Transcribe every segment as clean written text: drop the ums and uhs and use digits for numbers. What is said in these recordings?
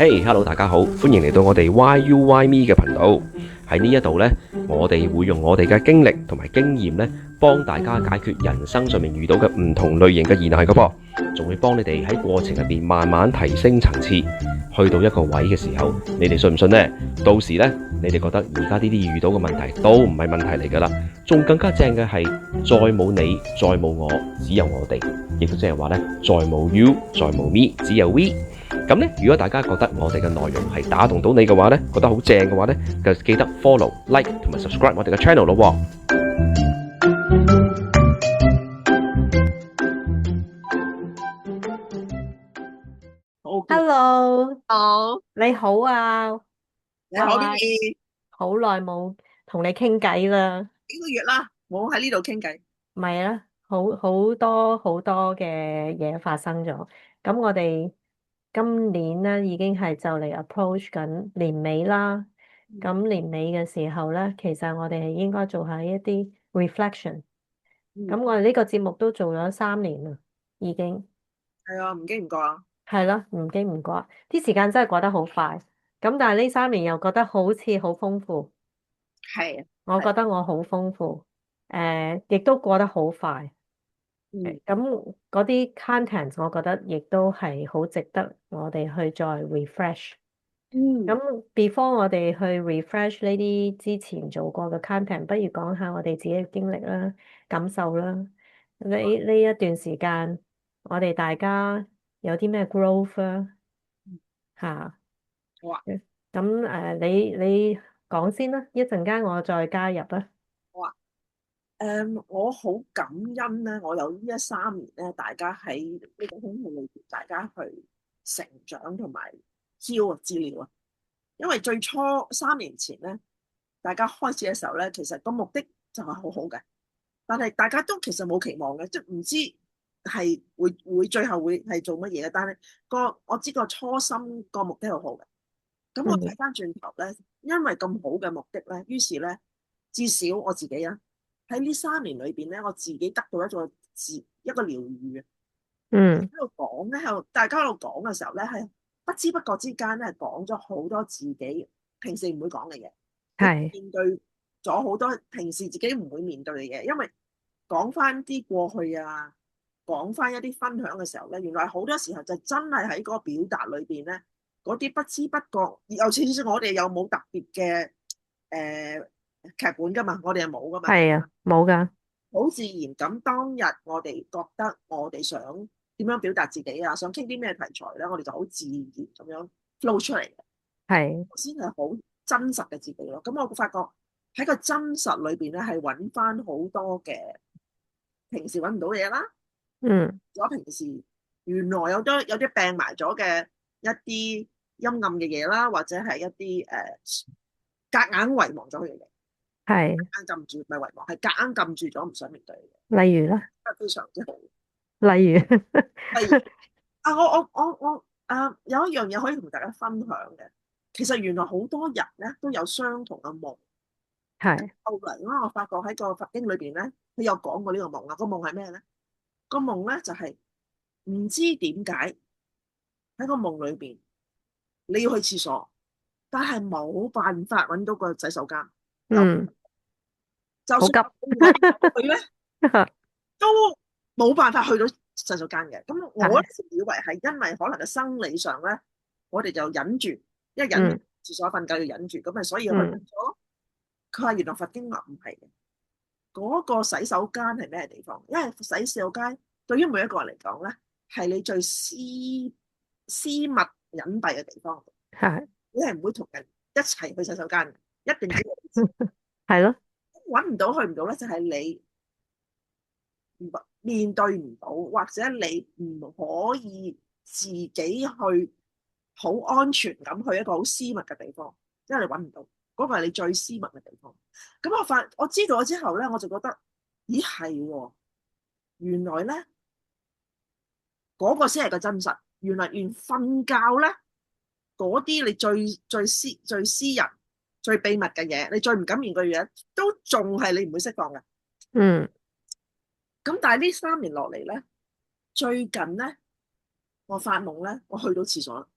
Hey, hello，大家好，歡迎嚟到我哋 Why You Why Me 嘅頻道。喺呢一度呢，我哋會用我哋嘅經歷同埋經驗呢，幫大家解決人生上面遇到嘅唔同類型嘅疑難嘅噃，仲會幫你哋喺過程入邊慢慢提升層次，去到一個位嘅時候，你哋信唔信呢？到時呢，你哋覺得而家呢啲遇到嘅問題都唔係問題嚟㗎啦，仲更加正嘅係，再冇你，再冇我，只有我哋，亦都即係話呢，再冇 you，再冇 me，只有 we。咁咧，如果大家覺得我哋嘅內容係打動到你嘅話咧，覺得好正嘅話咧，就記得 follow、like 同埋 subscribe 我哋嘅 channel 咯喎。好嘅，Hello，好，你好啊，你好哇，，Vivi，好耐冇同你傾偈啦，幾個月啦，冇喺呢度傾偈。唔係啊，好多嘅嘢發生咗。咁我哋今年咧已經係就嚟 approach 緊年尾啦。咁年尾嘅時候咧，其實我哋係應該做下一啲 reflection。嗯，咁我哋呢個節目都做咗3年啦，已經。係啊，唔經唔覺啊。係咯，唔經唔覺，啲時間真係過得好快。咁但係呢3年又覺得好似好豐富，係啊，我覺係，得我好豐富，亦都過得好快。嗯咁嗰啲 content，我覺得亦都係好值得我哋去再 refresh。嗯，咁 before 我哋去 refresh 呢啲之前做過嘅 content，不如講下我哋自己嘅經歷啦、感受啦。呢一段時間，我哋大家有啲咩 growth 啊？吓？好啊，咁你講先啦，一陣間我再加入啊。好啊。我好感恩咧，我有呢3年咧，大家喺呢個空氣裏邊，大家去成長同埋招資料啊。因為最初3年前咧，大家開始嘅時候咧，其實個目的就係好好嘅，但係大家都其實冇期望嘅，即係唔知係會最後會係做乜嘢嘅。但係我知個初心個目的好好嘅。咁我睇嗯翻轉頭咧，因為咁好嘅目的咧，於是咧，至少我自己啊，喺呢3年裏邊咧，我自己得到一個療愈。嗯，喺度講咧，大家喺度講嘅時候咧，係不知不覺之間咧，講咗好多自己平時唔會講嘅嘢，亦係，面對咗好多平時自己唔會面對嘅嘢。因為講翻啲過去啊，講翻一啲分享嘅時候咧，原來好多時候就真係喺嗰個表達裏邊咧，嗰啲不知不覺，尤其是我哋又冇特別嘅誒劇本噶嘛，我哋又冇噶嘛。係啊，冇噶，好自然咁，當日我哋覺得我哋想點樣表達自己啊，想傾啲咩題材咧，我哋就好自然咁樣 flow 出嚟嘅，係，先係好真實嘅自己咯。咁我發覺喺個真實裏邊咧，係揾翻好多嘅平時揾唔到嘅嘢啦。嗯如果平時原來有啲病埋咗嘅一啲陰暗嘅嘢啦，或者係一啲夾硬遺忘咗佢嘅嘢，係，硬撳住唔係遺忘，係夾硬撳住咗唔想面對嘅嘢，例如咧，非常之好。例如，係啊，我有一樣嘢可以同大家分享嘅。其實原來好多人咧都有相同嘅夢。係，後嚟咧，我發覺喺個佛經裏邊咧，佢有講過呢個夢啊。個夢係咩咧？個夢咧就係唔知點解喺個夢裏邊你要去廁所，但係冇辦法揾到個洗手間。有嗯，好急，就算揾佢咧，都冇辦法去到洗手間嘅。咁我係，咧就以為係因為可能嘅生理上咧，我哋就忍住，一忍嗯廁所瞓覺要忍住，咁咪所以去嗯，咗。佢話原來佛經話唔係嘅，嗰個洗手間係咩地方？因為洗手間對於每一個人嚟講咧，係你最私密隱蔽嘅地方。係，你係唔會同人一齊去洗手間嘅，一定只有你自己。係咯，揾唔到去唔到咧，就係你面對唔到，或者你唔可以自己去好安全咁去一個好私密嘅地方，因為你揾唔到嗰個係你最私密嘅地方。咁我知道咗之後咧，我就覺得，咦係喎，原來咧嗰個先係個真實。原來連瞓覺咧，嗰啲你最私人、最秘密嘅嘢，你最唔敢面對嘅嘢，都仲係你唔會釋放嘅。嗯咁但係呢3年落嚟咧，最近咧，我發夢咧，我去到廁所啦。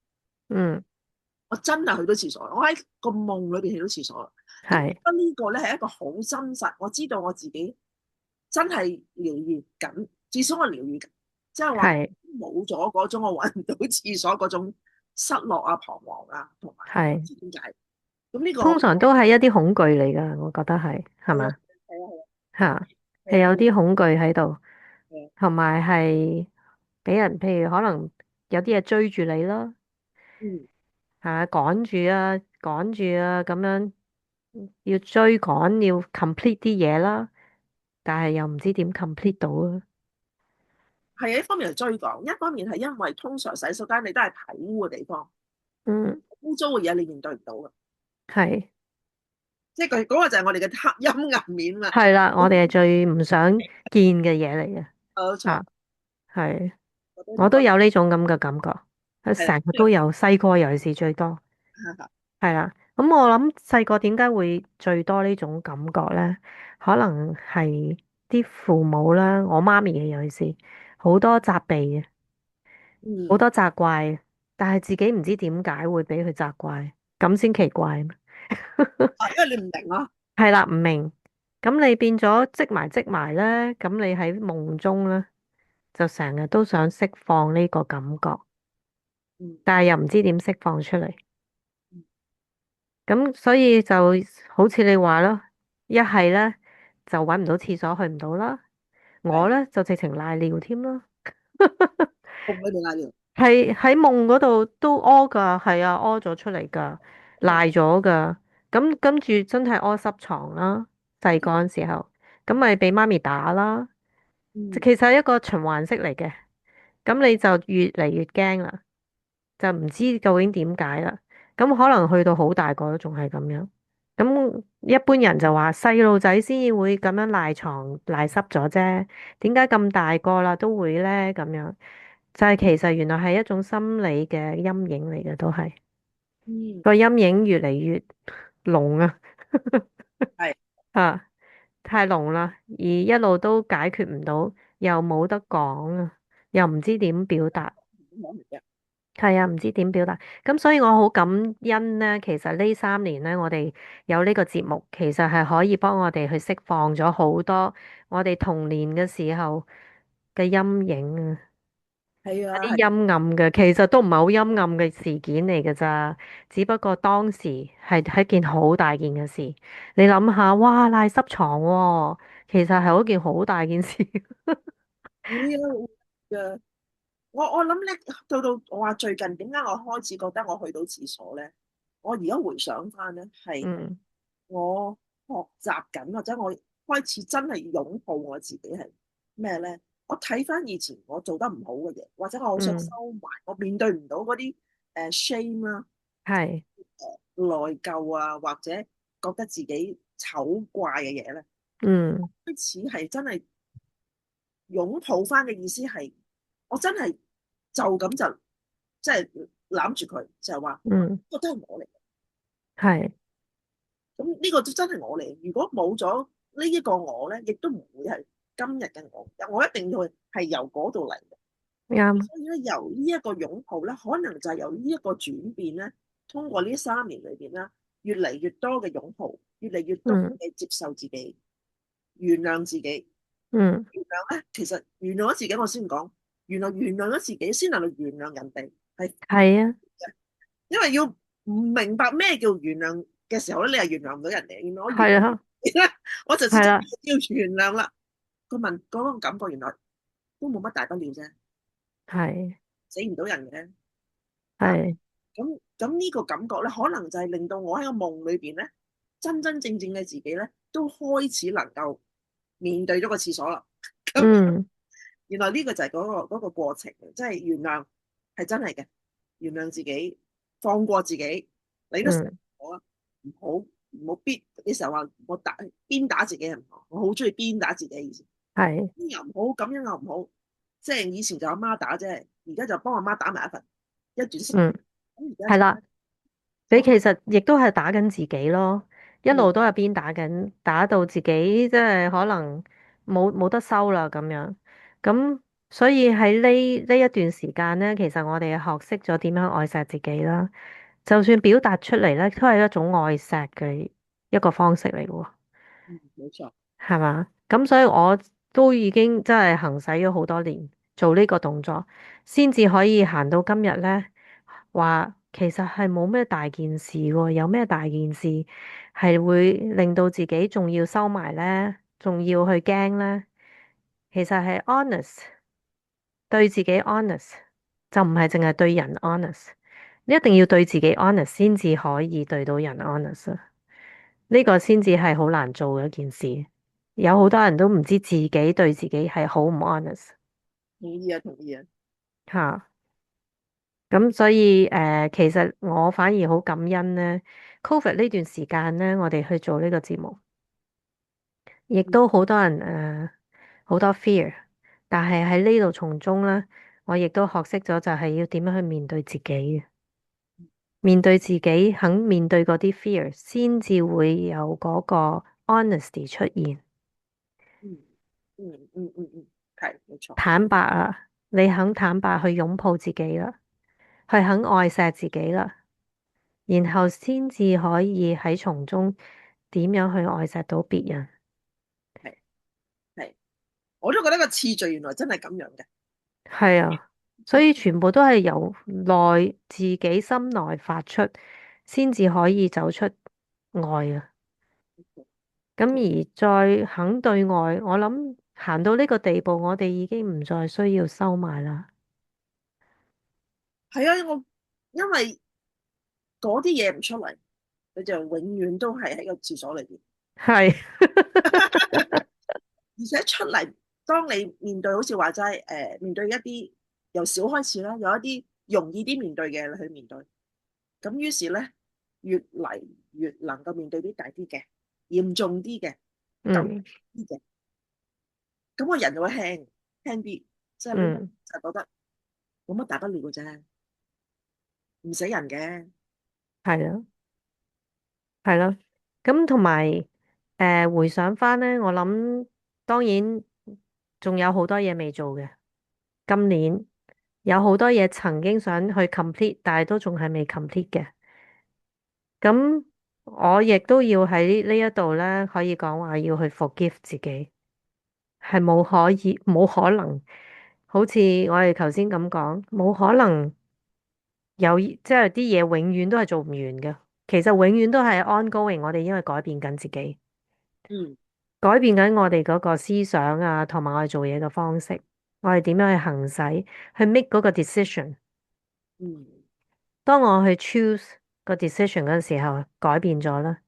嗯我真係去到廁所，我喺個夢裏邊去到廁所啦。咁我覺係得呢個咧係一個好真實，我知道我自己真係療愈緊，至少我療愈緊，即係話係冇咗嗰種我揾唔到廁所嗰種失落啊、彷徨啊，同埋唔係，知點解。咁呢個通常都係一啲恐懼嚟噶，我覺得係係啊嘛係啊吓，係係啊係啊有啲恐懼喺度，係啊，同埋係俾人，譬如可能有啲嘢追住你啦。嗯，吓，趕住啊，咁樣要追趕，要 complete 啲嘢啦，但係又唔知點 complete 到啊。係啊，一方面係追趕，一方面係因為通常洗手間你都係睇污嘅地方，嗯，污糟嘅嘢你面對唔到嘅，係即係佢嗰個就係我哋嘅黑陰暗面啦。係啦，我哋係最唔想見嘅嘢嚟嘅。冇錯，吓，係，我都我都有呢種咁嘅感覺，係啦，成日都有，細個尤其是最多。係係啦，咁我諗細個點解會最多呢種感覺咧？可能係啲父母啦，我媽咪嘅尤其是好多責備嘅。好嗯，多責怪，但係自己唔知點解會俾佢責怪，咁先奇怪。啊，因為你唔明咯，係啦，唔明，咁你變咗積埋咧，咁你喺夢中咧就成日都想釋放呢個感覺，嗯，但係又唔知點釋放出嚟，咁所以就好似你話咯，一係咧就搵唔到廁所去唔到啦，我係咧就直情瀨尿添啦。夢裏邊瀨尿，係喺夢嗰度都屙噶，係啊，屙咗出嚟噶，嗯賴咗噶，咁跟住真係屙濕床啦，細個嗰陣時候，咁咪俾媽咪打啦，其嗯實係一個循環式嚟嘅，咁你就越嚟越驚啦，就唔知究竟點解啦，咁可能去到好大個都仲係咁樣，咁一般人就話細路仔先至會咁樣賴床賴濕咗啫，點解咁大個啦都會咧咁樣？就係其實原來係一種心理嘅陰影嚟嘅，都係嗯，個陰影越嚟越濃啊，係吓太濃啦，而一路都解決唔到，又冇得講啊，又唔知點表達，冇明嘅，係啊，唔知點表達，咁所以我好感恩呢。其實呢3年呢，我哋有呢個節目，其實係可以幫我哋去釋放咗好多我哋童年嘅時候嘅陰影啊。係啊係，有啲陰暗嘅，其實都唔係好陰暗嘅事件嚟嘅咋，只不過當時係一件好大件嘅事。你諗下，哇，賴濕床喎，其實係一件好大件事。會啊會嘅。我諗咧，到到我話最近點解我開始覺得我去到廁所咧？我而家回想翻咧，係嗯我學習緊，或者我開始真係擁抱我自己係咩咧？我睇翻以前我做得唔好嘅嘢，或者我好想收嗯，埋，我面對唔到嗰啲shame 啦、係，內疚啊，或者覺得自己醜怪嘅嘢咧，嗯開始係真係擁抱翻嘅意思係，我真係就咁就即係攬住佢，就係話嗯，呢個都係我嚟，係，咁呢個都真係我嚟。如果冇咗呢一個我咧，亦都唔會係今日嘅我。我一定要係由嗰度嚟嘅。啱，所以咧，由呢一個擁抱咧，可能就係由呢一個轉變咧，通過呢3年裏邊啦，越嚟越多嘅擁抱，越嚟越多嗯嘅接受自己，原諒自己。嗯，原諒咧，其實原諒咗自己，我先講，原來原諒咗自己，先能夠原諒人哋，係係啊，因為要唔明白咩叫原諒嘅時候咧，你係原諒唔到人哋。原來我原諒係啊，我就知道係啦，要原諒啦。嗰個感覺原來都冇乜大不了啫，係死唔到人嘅啊。係，咁呢個感覺咧，可能就係令到我喺個夢裏邊咧，真真正正嘅自己咧，都開始能夠面對咗個廁所啦。咁嗯原來呢個就係嗰個過程，即係原諒係真係嘅，原諒自己，放過自己。你都成日嗯，講啊，唔好逼，你成日話我鞭打自己係唔好，我好中意鞭打自己嘅意思。係，呢又唔好，咁樣又唔好，即係以前就阿媽打啫，而家就幫阿媽打埋一段時間。嗯，咁而家就係啦。你其實亦都係打緊自己咯，一嗯路都係邊打緊，打到自己即係可能冇得收啦咁樣。咁所以喺呢一段時間呢，其實我哋學識咗點樣愛錫自己啦，就算表達出嚟咧，都係一種愛錫嘅一個方式嚟嘅喎。冇錯。係嘛？咁所以我都已經真係行使咗好多年做呢個動作，先至可以行到今日咧。話其實係冇咩大件事喎，有咩大件事係會令到自己仲要收埋咧，仲要去驚咧？其實係 honest，對自己 honest，就唔係淨係對人 honest。你一定要對自己 honest 先至可以對到人 honest 啊！呢個先至係好難做嘅一件事。有好多人都唔知自己對自己係好唔 honest 同意啊，同意啊。吓。咁所以其實我反而好感恩呢 COVID 呢段時間呢，我哋去做呢個節目，亦都好多人好多 fear，但係喺呢度從中呢，我亦都學識咗就係要點樣去面對自己嘅，面對自己，肯面對嗰啲 fear，先至會有嗰個 honesty 出現。嗯嗯，係冇錯。坦白啊，你肯坦白去擁抱自己啦，去肯愛錫自己啦，然後先至可以喺從中點樣去愛錫到別人。係係，我都覺得個次序原來真係咁樣嘅。係啊，所以全部都係由內自己心內發出，先至可以走出愛啊。咁而再肯對外，我諗行到呢個地步，我哋已經唔再需要收埋啦。係啊，因為嗰啲嘢唔出嚟，你就永遠都係喺個廁所裏邊。係，而且出嚟，當你面對好似話齋，面對一啲由小開始啦，有一啲容易啲面對嘅你去面對，咁於是咧越嚟越能夠面對啲大啲嘅、嚴重啲嘅、咁嗯啲嘅，咁個人就會輕啲，即係冇嗯，就覺得冇乜大不了嘅啫，唔死人嘅。係啦。係咯，咁同埋回想翻呢，我諗當然仲有好多嘢未做嘅。今年有好多嘢曾經想去 complete，但係都仲係未 complete 嘅。咁我亦都要喺呢一度呢，可以講話要去 forgive 自己，係冇可能，好似我哋頭先咁講，冇可能即係啲嘢永遠都係做唔完嘅。其實永遠都係 ongoing，我哋因為改變緊自己。嗯改變緊我哋嗰個思想啊，同埋我哋做嘢嘅方式，我哋點樣去行使，去 make 嗰個 decision。嗯當我去 choose 個 decision 嗰陣時候，改變咗啦，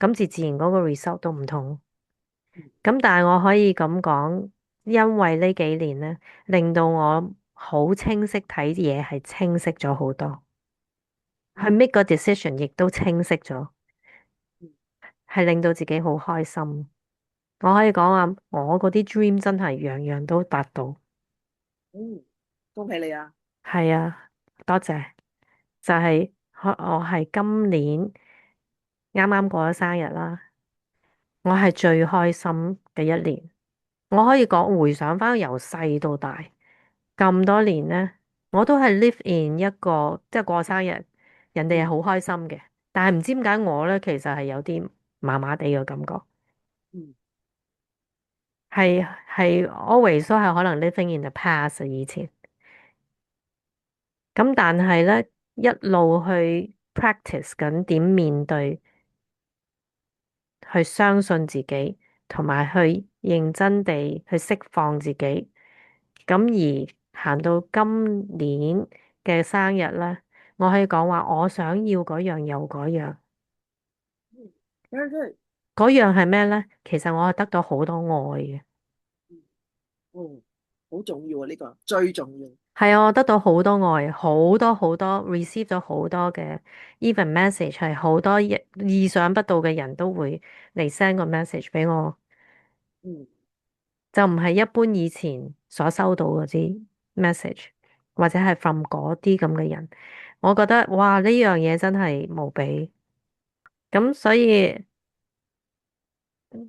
咁自然嗰個 result 都唔同。嗯咁但係我可以咁講，因為呢幾年咧，令到我好清晰睇嘢係清晰咗好多，去 嗯 make 個 decision 亦都清晰咗，嗯係令到自己好開心。我可以講話，我嗰啲 dream 真係樣樣都達到。嗯，恭喜你啊！係啊，多謝。就係我係今年啱啱過咗生日啦，我係最開心嘅一年。我可以講回想翻由細到大咁多年呢，我都係 live in 一個即係過生日，人哋係嗯好開心嘅，但係唔知點解我呢，其實係有啲麻麻地嘅感覺，嗯係 always 都係可能 living in the past 啊以前。咁但係咧，一路去 practice 緊點面對，去相信自己，同埋去認真地去釋放自己。咁而行到今年嘅生日咧，我可以講話，我想要嗰樣又嗰樣，嗯，very good。嗰樣係咩咧？其實我係得到好多愛嘅。嗯，好重要啊！呢個最重要。係啊，我得到好多愛，好多好多 receive 咗好多嘅 even message，係好多意想不到嘅人都會嚟 send 個 message 俾我，嗯就唔係一般以前所收到嗰啲 message，或者係 from 嗰啲咁嘅人，我覺得哇呢樣嘢真係無比，咁所以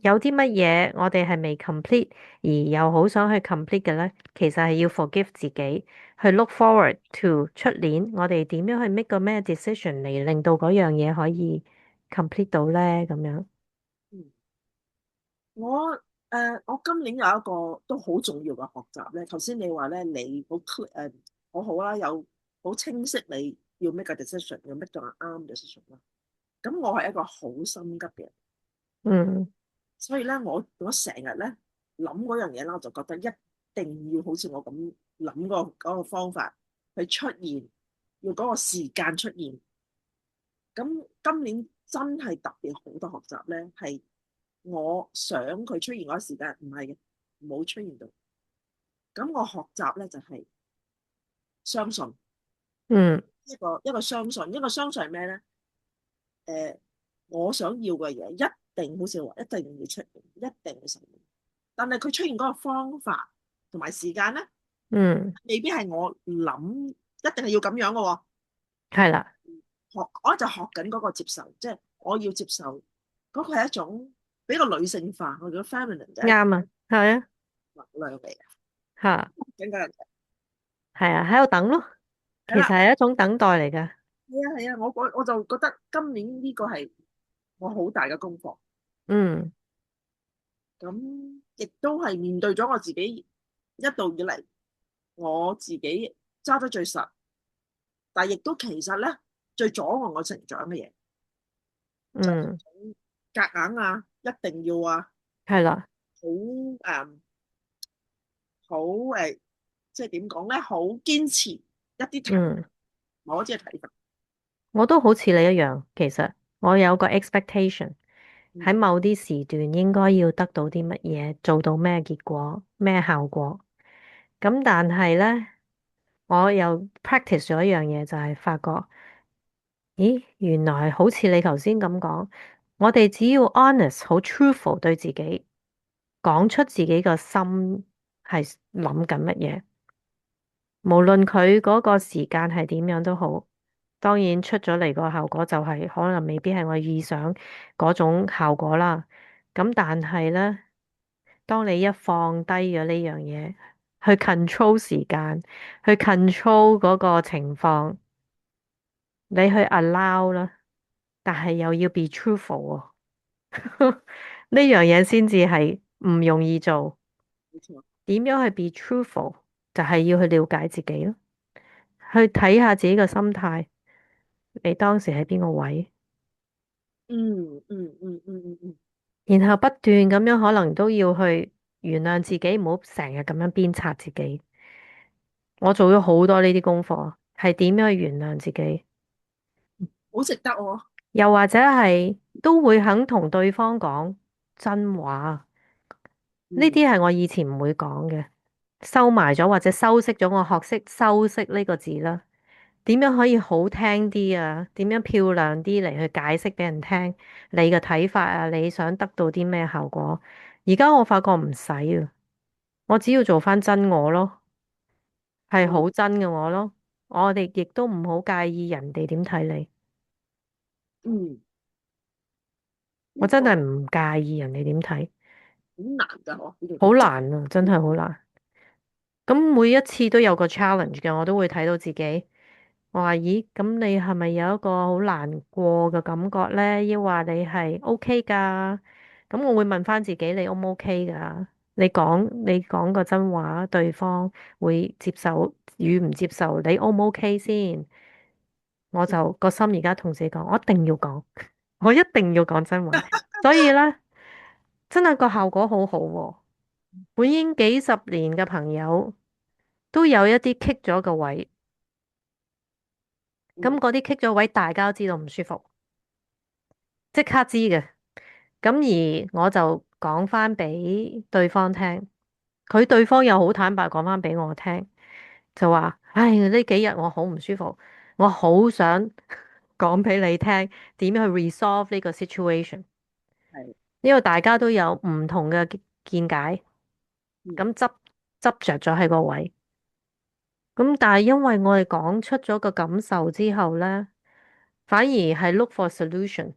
有啲乜嘢我哋係未 complete，而又好想去 complete 嘅咧，其實係要 forgive 自己，去 look forward to 出年我哋點樣去 make 個咩 decision 嚟令到嗰樣嘢可以 complete 到咧，咁樣。嗯，我今年有一個都好重要嘅學習咧。頭先你話咧，你好 好好啦，有好清晰你要 make 個 decision，要 make 到個啱 decision 啦。咁我係一個好心急嘅人，嗯所以咧我成日咧諗嗰樣嘢啦，我就覺得一定要好似我咁諗嗰個方法去出現，要嗰個時間出現。咁今年真係特別好多學習咧，係我想佢出現嗰個時間，唔係嘅，冇出現到。咁我學習咧就係相信嗯一個相信，一個相信係咩咧？誒，我想要嘅嘢一定好似話一定要出現，一定會實現。但係佢出現嗰個方法同埋時間咧，嗯，未必係我諗一定係要咁樣嘅喎。係啦，我就學緊嗰個接受，即係我要接受嗰個係一種比較女性化，我覺得 feminine 即係啱啊，係啊，能量嚟嘅，吓，整個人係啊，喺度等咯，其實係啦，係一種等待嚟噶。係啊係啊，我就覺得今年呢個係我好大嘅功課，嗯咁亦都係面對咗我自己一路以嚟我自己揸得最實，但係亦都其實咧最阻礙我成長嘅嘢，就係嗯，夾硬啊，一定要啊，係啦，好好即係點講咧？好堅持一啲睇嗯。某一啲嘅睇法。我都好似你一樣，其實我有個 expectation 喺嗯，某啲時段應該要得到啲乜嘢，做到咩結果、咩效果。咁但係咧，我又 practice 咗一樣嘢，就係發覺，咦，原來好似你頭先咁講，我哋只要 honest、好 truthful 對自己，講出自己個心係諗緊乜嘢。無論佢嗰個時間係點樣都好，當然出咗嚟個效果就係可能未必係我意想嗰種效果啦。咁但係咧，當你一放低咗呢樣嘢，去 control 時間，去 control 嗰個情況，你去 allow 啦，但係又要 be truthful 喎。呢樣嘢先至係唔容易做。冇錯。點樣去 be truthful，就係要去了解自己咯。去睇下自己嘅心態，你當時喺邊個位，嗯。然後不斷咁樣可能都要去原諒自己，唔好成日咁樣鞭策自己。我做咗好多呢啲功課，係點樣去原諒自己，好值得喎。又或者係都會肯同對方講真話。呢嗯啲係我以前唔會講嘅，收埋咗或者修飾咗，我學識修飾呢個字啦。點樣可以好聽啲啊？點樣漂亮啲嚟去解釋俾人聽你嘅睇法啊？你想得到啲咩效果？而家我發覺唔使啊，我只要做翻真我咯，係嗯好真嘅我咯。我哋亦都唔好介意人哋點睇你，嗯，我呢個好真係唔介意人哋點睇，難㗎，嗬，呢好個真。難啊，真係好難。咁每一次都有個 challenge 嘅，我都會睇到自己。我話咦，咁你係咪有一個好難過嘅感覺咧？抑或你係 OK 噶？咁我會問翻自己，你 O 唔 OK 噶？你講個真話，對方會接受與唔接受？你 O 唔 OK 先？我就個心而家同自己講，我一定要講，我一定要講真話。所以咧，真係個效果好好喎。本應幾十年嘅朋友，都有一啲棘咗個位。咁嗯嗰啲棘咗位，大家都知道唔舒服，即刻知嘅。咁而我就講翻俾對方聽，佢對方又好坦白講翻俾我聽，就話：唉，呢幾日我好唔舒服，我好想講俾你聽點樣去 resolve 呢個 situation。係因為大家都有唔同嘅見解，嗯咁執着咗喺個位。咁但係因為我哋講出咗個感受之後咧，反而係 look for solution。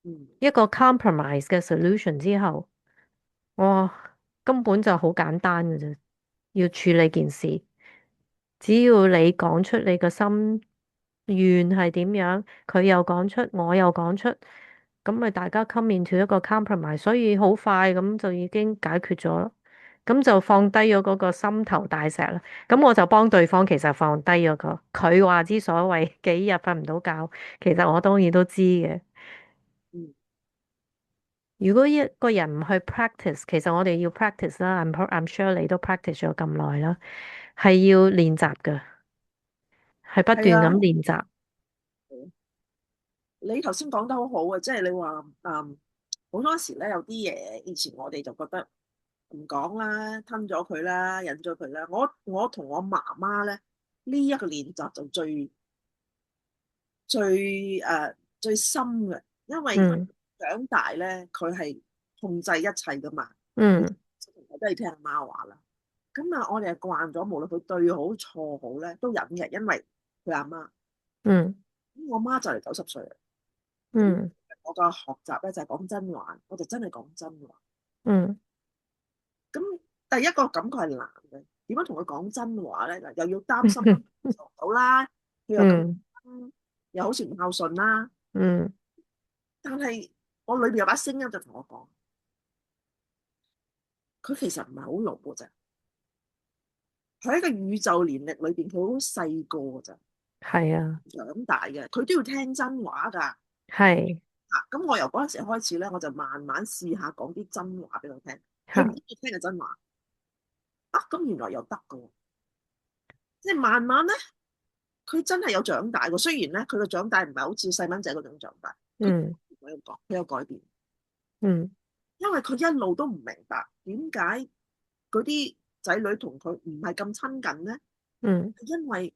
嗯，一個 compromise 嘅 solution 之後，哇，根本就好簡單嘅啫，要處理件事，只要你講出你個心願係點樣，佢又講出，我又講出，咁咪大家 come into 一個 compromise，所以好快咁就已經解決咗咯，咁就放低咗嗰個心頭大石啦。咁我就幫對方其實放低咗個，佢話之所謂幾日瞓唔到覺，其實我當然都知嘅。嗯，如果一個人唔去 practice，其實我哋要 practice 啦。I'm sure 你都 practice 咗咁耐啦，係要練習㗎，係不斷係啊。咁練習。你頭先講得好好啊，即係你話好多時咧有啲嘢以前我哋就覺得唔講啦，吞咗佢啦，忍咗佢啦。我同我媽媽咧呢一個練習就最深嘅，因為嗯長大咧佢係控制一切噶嘛，你嗯都係聽阿媽話啦。咁啊，我哋係慣咗，無論佢對好錯好咧，都忍嘅，因為佢阿媽。嗯咁我媽就嚟90歲啦。咁嗯我個學習咧就係講真話，我就真係講真話。嗯咁第一個感覺係難嘅，點樣同佢講真話咧？又要擔心做唔到啦，佢又咁，嗯又好似唔孝順啦。嗯但係我裏邊有把聲音就同我講，佢其實唔係好老嘅啫，佢喺個宇宙年歷裏邊，佢好細個嘅咋，係啊，長大嘅，佢都要聽真話㗎。係咁我由嗰陣時開始咧，我就慢慢試下講啲真話俾佢聽。佢唔嚇中意聽嘅真話咁原來又得㗎喎，即係慢慢咧，佢真係有長大喎。雖然咧，佢個長大唔係好似細蚊仔嗰種長大，佢嗯佢有改變，嗯因為佢一路都唔明白點解嗰啲仔女同佢唔係咁親近咧，嗯係因為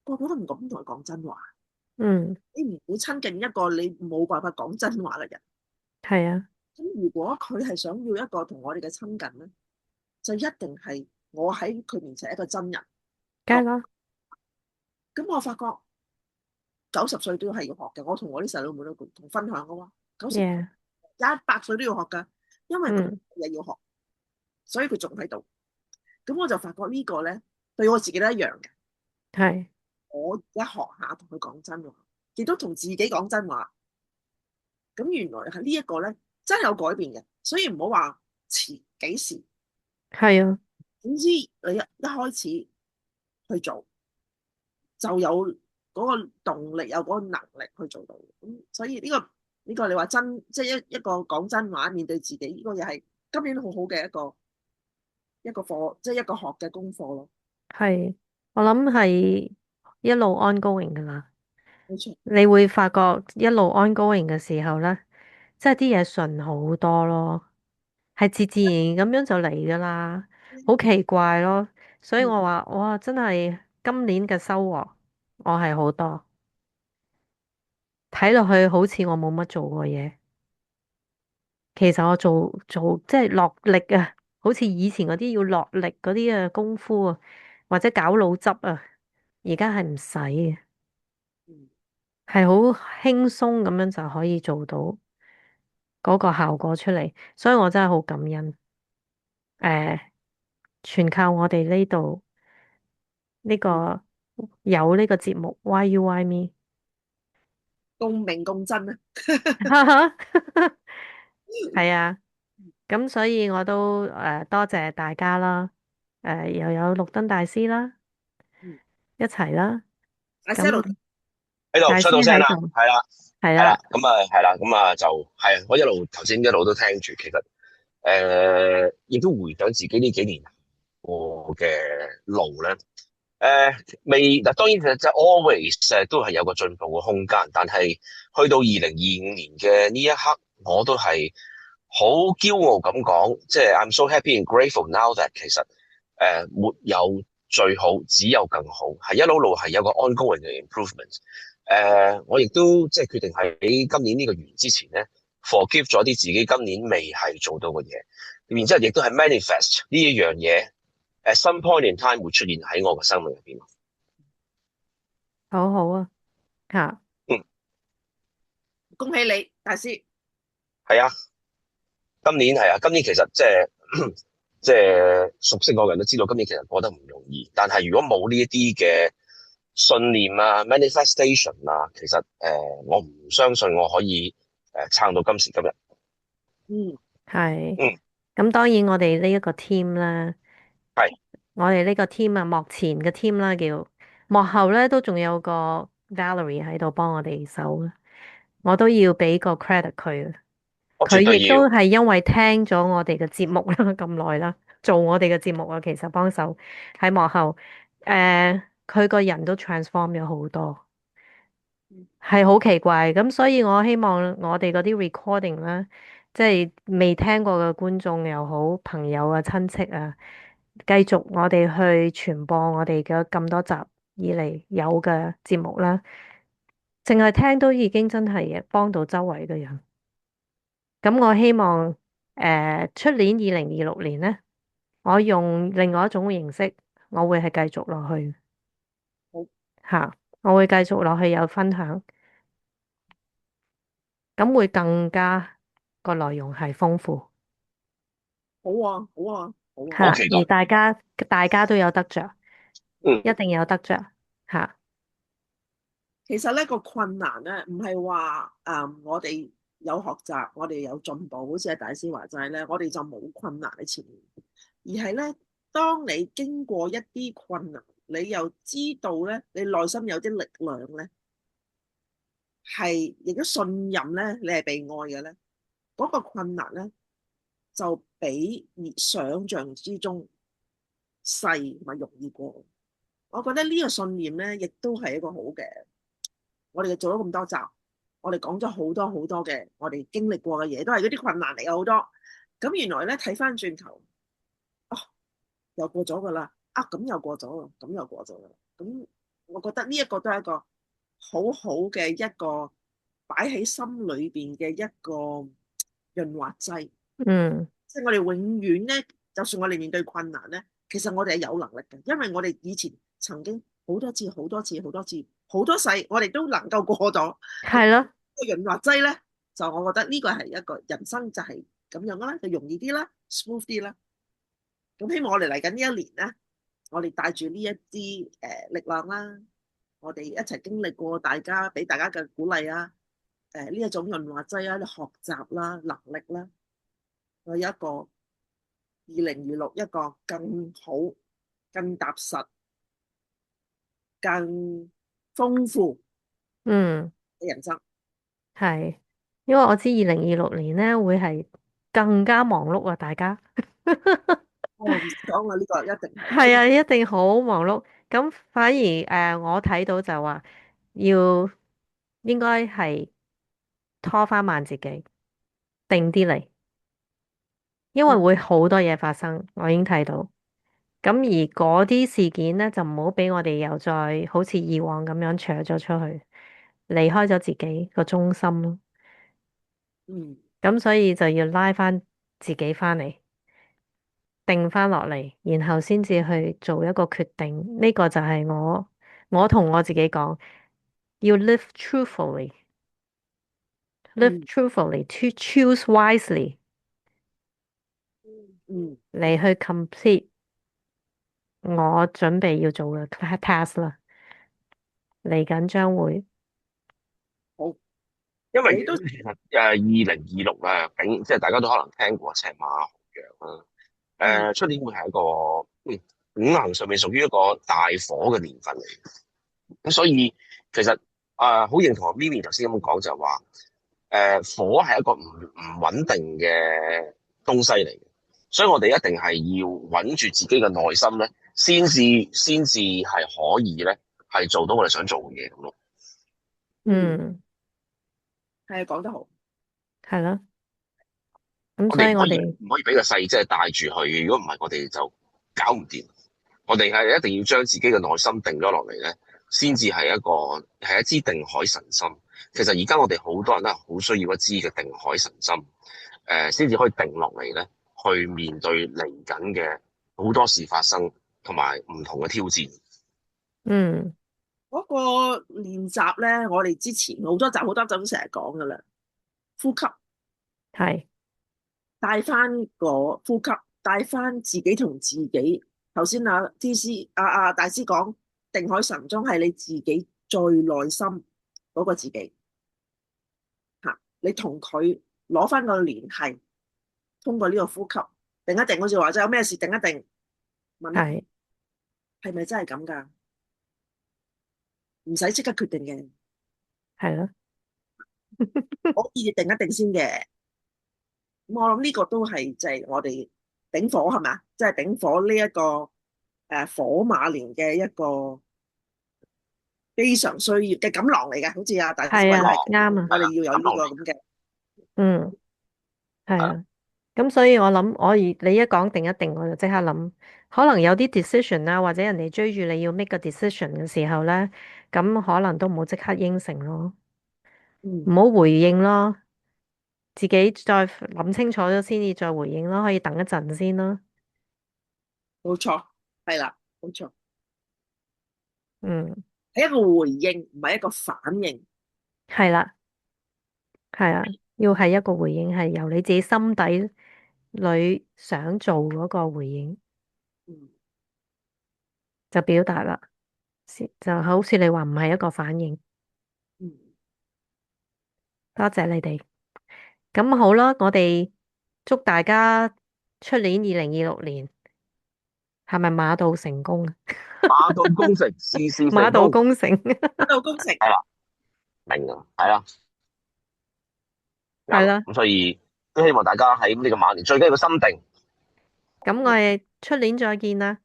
個個都唔敢同佢講真話。嗯你唔會親近一個你冇辦法講真話嘅人。係啊，咁如果佢係想要一個同我哋嘅親近咧，就一定係我喺佢面前一個真人。梗係啦咁我發覺90歲都係要學嘅。我同我啲細佬妹都同分享嘅喎，，yeah， 100歲都要學㗎，因為佢嗯嘢要學，所以佢仲喺度。咁我就發覺呢個咧對我自己都一樣嘅。係我而家學下同佢講真話，亦都同自己講真話。咁原來係呢一個咧真係有改變嘅，所以唔好話遲幾時。係啊，總之你一開始去做，就有嗰個動力，有嗰個能力去做到。咁所以呢個你話真，即係一個講真話，面對自己呢個嘢係今年好好嘅一個課，即係一個學嘅功課咯。係，我諗係一路 ongoing 噶啦。冇錯。你會發覺一路 ongoing 嘅時候咧，即係啲嘢順好多咯，係自自然然咁樣就嚟噶啦，好奇怪咯。所以我話哇，真係今年嘅收穫我係好多，睇落去好似我冇乜做過嘢，其實我做即係落力啊，好似以前嗰啲要落力嗰啲啊功夫啊，或者搞腦汁啊，而家係唔使嘅，嗯，係好輕鬆咁樣就可以做到嗰個效果出嚟，所以我真係好感恩。誒，全靠我哋呢度呢個有呢個節目 Why You Why Me，共鳴共振啊！係啊，咁所以我都多謝大家啦，又有綠燈大師啦，嗯，一齊啦，阿 Sir 咁喺度大師收到聲啦，喺度，係啦，係啦，係啦，咁啊就係我頭先一路都聽住，其實亦都回想自己呢幾年過嘅路咧，未嗱，當然其實即係 always 都係有個進步嘅空間，但係去到2025年嘅呢一刻，我都係好驕傲咁講，即係 I'm so happy and grateful now that 其實沒有最好，只有更好，係一路路係有個 ongoing 嘅 improvement。我亦都即係決定喺今年呢個完之前咧，forgive 咗啲自己今年未係做到嘅嘢，然之後亦都係 manifest 呢一樣嘢，at some point in time 會出現喺我嘅生命入邊。好好啊，吓，恭喜你，大師。係啊，今年係啊，今年其實即係熟悉我嘅人都知道，今年其實過得唔容易。但係如果冇呢一啲嘅信念啊、manifestation 啊，其實我唔相信我可以撐到今時今日。嗯，係。嗯，咁當然我哋呢一個 team 啦，係，我哋呢個 team 啊，幕前嘅 team 啦叫，幕後咧都仲有個 Valerie 喺度幫我哋手，我都要俾個 credit 佢。我佢絕對要。亦都係因為聽咗我哋嘅節目啦咁耐啦，做我哋嘅節目啊，其實幫手喺幕後，佢個人都 transform 咗好多，係好奇怪。咁所以我希望我哋嗰啲 recording 啦，即係未聽過嘅觀眾又好，朋友啊、親戚啊，繼續我哋去傳播我哋嘅咁多集以嚟有嘅節目啦，淨係聽都已經真係幫到周圍嘅人。咁我希望出年2026年呢，我用另外一種形式，我會係繼續落去好，吓，我會繼續落去有分享，咁會更加個內容係豐富好啊，好啊，好啊。吓，好期待。而大家都有得着，嗯，一定有得着吓，其實呢個困難咧，唔係話我哋有學習，我哋有進步，好似阿大師話齋咧，我哋就冇困難喺前面，而係咧，當你經過一啲困難，你又知道咧，你內心有啲力量咧，係亦都信任咧，你係被愛嘅咧，嗰個困難咧就比想象之中細同埋容易過。我覺得呢個信念咧，亦都係一個好嘅。我哋做咗咁多集，我哋講咗好多好多嘅，我哋經歷過嘅嘢，都係嗰啲困難嚟嘅好多。咁原來咧睇翻轉頭，哦，又過咗噶啦，啊咁又過咗啦，咁又過咗啦。咁我覺得呢一個都係一個好好嘅一個擺喺心裏邊嘅一個潤滑劑。嗯即係我哋永遠咧，就算我哋面對困難咧，其實我哋係有能力嘅，因為我哋以前曾經好多次、好多次、好多次、好多世，我哋都能夠過咗。咁係咯，個潤滑劑咧，就我覺得呢個係一個人生就係咁樣啦，就容易啲啦，smooth 啲啦。咁希望我哋嚟緊呢一年咧，我哋帶住呢一啲力量啦，我哋一齊經歷過大家俾大家嘅鼓勵啊，呢一種潤滑劑啊，學習啦、能力啦，我有一個2026一個更好、更踏實、更豐富嗯嘅人生。係，因為我知2026年咧會係更加忙碌啊，大家。我唔講啊，呢個一定係。係啊，一定好忙碌。咁反而我睇到就話要應該係拖翻慢自己，定啲嚟，因為嗯會好多嘢發生。我已經睇到。咁而嗰啲事件呢，就唔好俾我哋又再好似以往咁樣扯咗出去，離開咗自己個中心咯。嗯咁所以就要拉翻自己翻嚟，定翻落嚟，然後先至去做一個決定。呢個就係我同我自己講，要 live truthfully，live 嗯 truthfully to choose wisely 嗯，嚟去 complete 我準備要做嘅 task 啦。嚟緊將會，好，因為你都其實2026即係大家都可能聽過赤馬紅羊啦。嗯出年會係一個五行上面屬於一個大火嘅年份嚟。咁所以其實好認同阿 Mimi 頭先咁講，就係話火係一個唔穩定嘅東西嚟嘅，所以我哋一定係要穩住自己嘅內心咧，先至係可以咧係做到我哋想做嘅嘢咁咯。嗯，嗯，係講得好。係咯。咁所我哋唔可以以我哋唔可以俾個勢即係帶住去，如果唔係我哋就搞唔掂。我哋係一定要將自己嘅內心定咗落嚟咧，先至係一支定海神針。其實而家我哋好多人都係好需要一支嘅定海神針，先至可以定落嚟咧，去面對嚟緊嘅好多事發生，同埋唔同嘅挑戰。嗯嗰個練習咧，我哋之前好多集都成日講噶啦，呼吸。係帶翻個呼吸，帶翻自己同自己。頭先大師講定海神針係你自己最內心嗰個自己嚇，你同佢攞翻個聯繫，通過呢個呼吸定一定，好似話齋有咩事定一定，問係係咪真係咁㗎？唔使即刻決定嘅，係咯，可以定一定先嘅。咁我諗呢個都係即係我哋頂火係咪啊？即係頂火呢一個火馬年嘅一個非常需要嘅錦囊嚟嘅，好似大師係啊，話啱啊，我哋要有呢個咁嘅。嗯，係啊。咁所以我諗，你一講定一定，我就即刻諗，可能有啲 decision 啊，或者人哋追住你要 make 個 decision 嘅時候咧，咁可能都唔好即刻應承咯，唔好回應咯，自己再諗清楚咗先至再回應咯，可以等一陣先咯。冇錯，係啦，冇錯，嗯，係一個回應，唔係一個反應。係啦，係啊，要係一個回應，係由你自己心底裏想做嗰個回應嗯就表達啦，就好似你話唔係一個反應。嗯，多謝你哋。咁好啦，我哋祝大家出年2026年係咪馬到成功啊？馬到功成，事事馬到成功。功成，得到工程。係啦，明啊，係啦，啱啊。係啦。咁所以都希望大家喺呢個馬年最緊要個心定。咁我哋出年再見啦。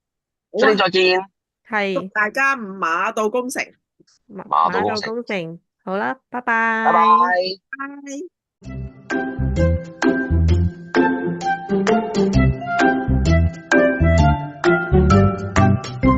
出年好啊，再見，祝係大家馬到功成。馬到馬到功成，功成。好啦，拜拜拜。拜。拜。